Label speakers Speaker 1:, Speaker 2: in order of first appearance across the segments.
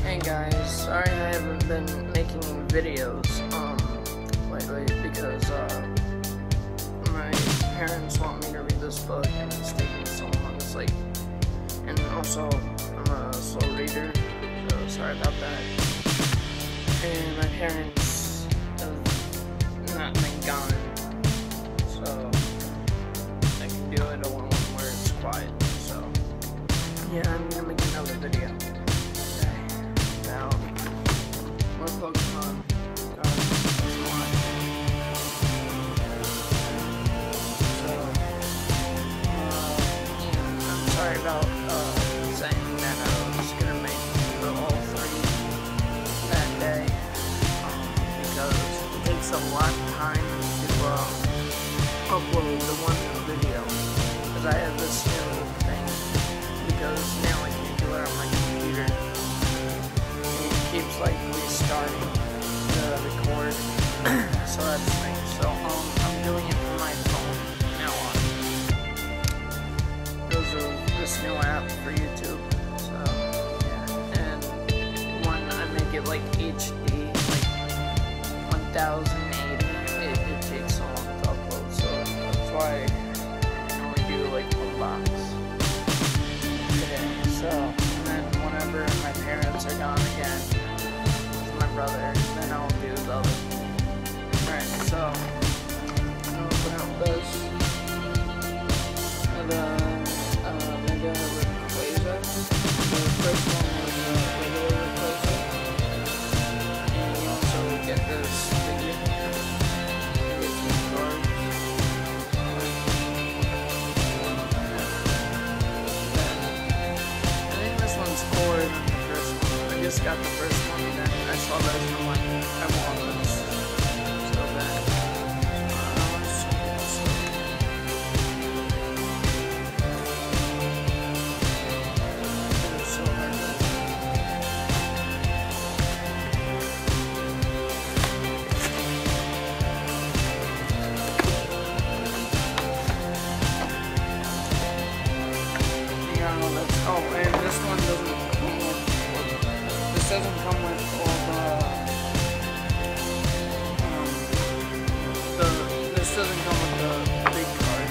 Speaker 1: Hey guys, sorry I haven't been making videos lately because my parents want me to read this book and it's taking so long. It's like, and also I'm a slow reader, so sorry about that. And my parents have not been gone, so I can do it alone where it's quiet. So yeah, I'm gonna make another video. Now, more Pokemon. I'm sorry about saying that I was gonna make all three that day, because it takes a lot of time to upload the one video, because I have this new thing, because now I can't do it on my computer. Keeps like restarting the record, so that's nice. So I'm doing it from my phone now on. Those are this new app for YouTube. So yeah, and when I make it like HD, like 1080, it takes so long to upload. So that's why I can only do like one box today. So and then whenever my parents are gone again, brother, and then I'll do the other. Alright, so I'll open up this. The Mega Rayquaza. The first one was regular Rayquaza. And you also get this figure. You get some cards. I think this one's cooler than the first one. I just got the first one and then I saw this and I'm like, I want this so bad. It's so hard. Yeah, that's, oh, and this one doesn't come with, this doesn't come with all this doesn't come with the big card.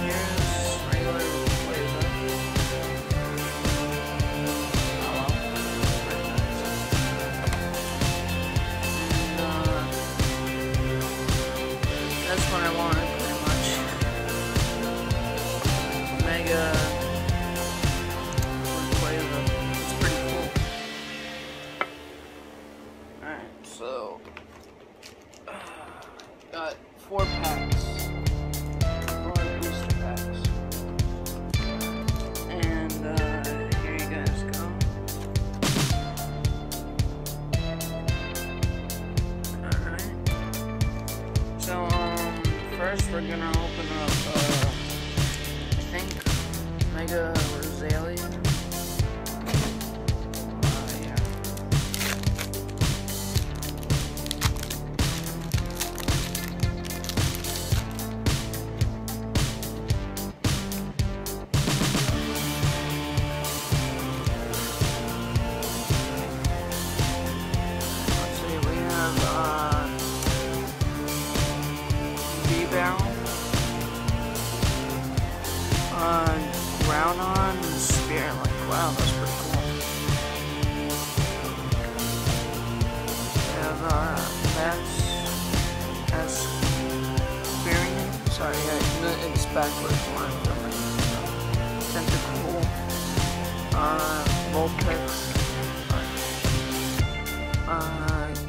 Speaker 1: Here's regular Rayquaza. Oh well, pretty nice. And that's what I wanted pretty much. Mega Rayquaza. It's pretty cool. Alright, so got 4 packs, 4 booster packs, and here you guys go. Alright, so first we're gonna open up I think Mega Rosalia. Groudon and Spearlink. Wow, that's pretty cool. We have that's Spearlink. Sorry, it's backwards when I'm filming. Tentacool. Vulpix.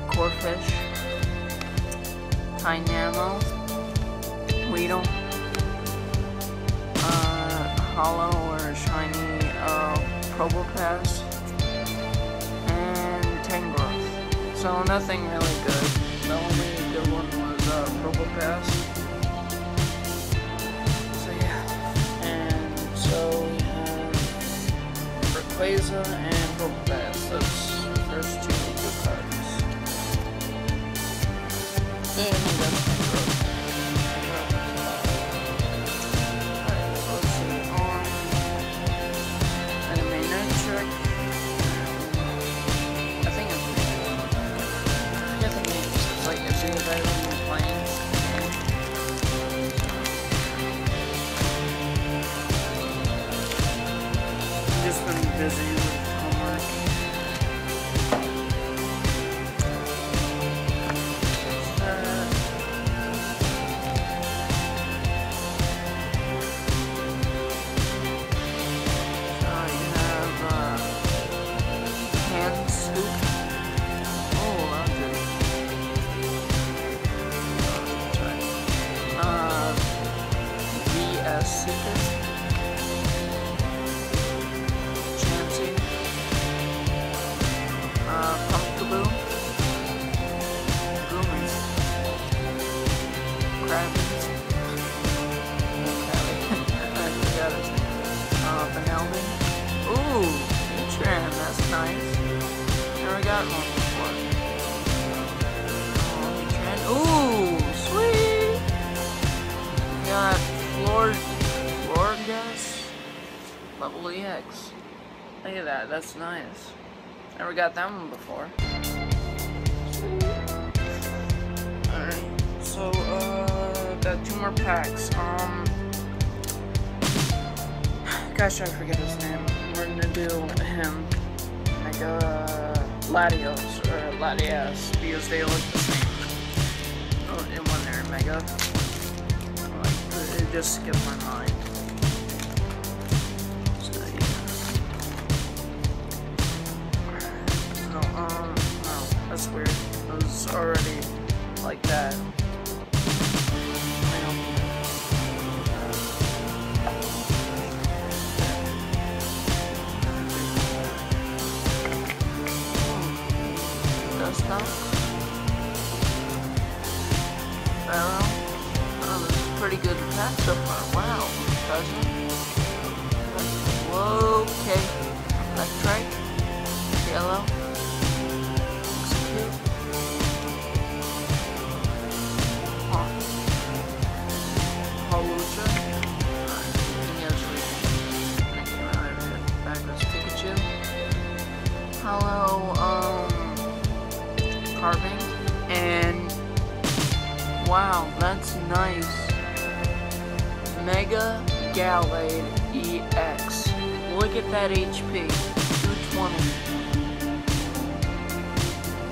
Speaker 1: Corphish. Tynamo. Weedle. Hollow or shiny Probopass, and Tangrowth. So nothing really good. The only good one was Probopass. So yeah, and so we have Rayquaza and Probopass. That's the first 2 good cards. And that's Tangrowth. busy with homework. Ooh, sweet! Got Florges level EX. Look at that, that's nice. Never got that one before. Alright, so got 2 more packs. Gosh, I forget his name. We're gonna do him. Latios, or Latias, because they look the same. Oh, and when they're Mega. Like, it just skipped my mind. So, yeah. No, that's weird. It was already like that. Pharaoh. Oh, this is a pretty good pack so far. Wow. Present. Whoa, okay. Electrike. Yellow. Execute. Hawlucha. Backwards Pikachu. Hello, Carving. And wow, that's nice. Mega Gallade EX. Look at that HP. 220.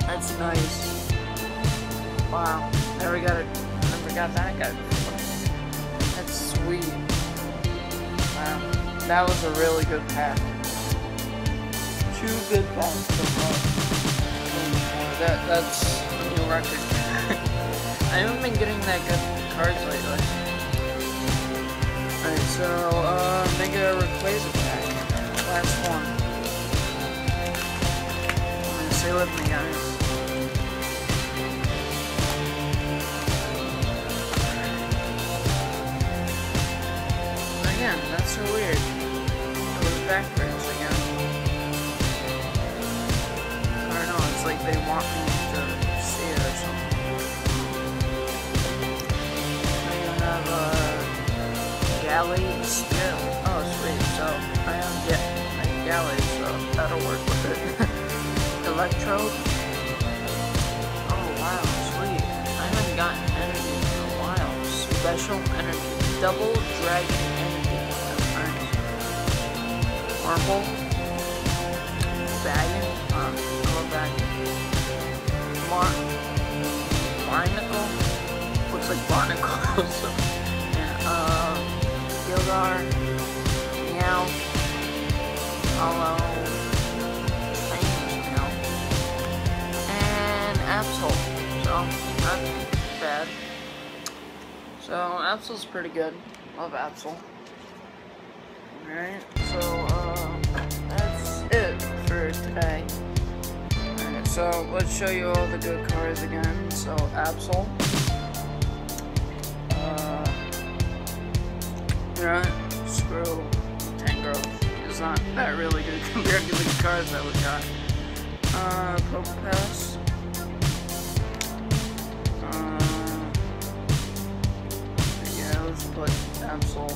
Speaker 1: That's nice. Wow. Never got that guy before. That's sweet. Wow. That was a really good pack. 2 good packs so far. That's a new record. I haven't been getting that good cards lately. Alright, so, Mega Rayquaza pack. Last one. Stay with me, guys. Again, that's so weird. It was backwards again. I don't know, it's like they want me to see it or something. Gallade still. Oh, sweet. So I am Gallade, so that'll work with it. Electrode. Oh wow, sweet. I haven't gotten energy in a while. Special energy. Double dragon energy. That's nice. Marble. Baggin. I love Baggin. Barnacle. Looks like Barnacle. Gildar, Meow, Hollow, Meow, and Absol. So, not bad. So, Absol's pretty good. Love Absol. Alright, so, that's it for today. Alright, so, let's show you all the good cards again. So, Absol. You know what? Screw Tangrowth. It's not that really good compared to the cards that we got. Probopass. Yeah, let's put Absol.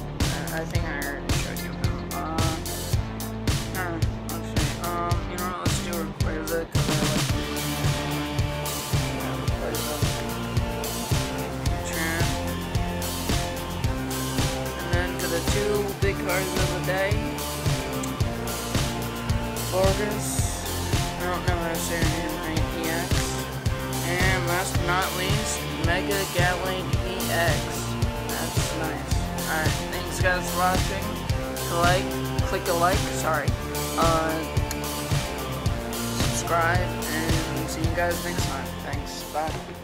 Speaker 1: I think I already showed you him. Let's see. You know what? Let's do Rayquaza because I like Rayquaza. The 2 big cards of the day. Borges, I don't know how to say her name right, EX, and last but not least, Mega Gatling EX. That's nice. Alright, thanks guys for watching. Click a like, sorry. Subscribe, and see you guys next time. Thanks, bye.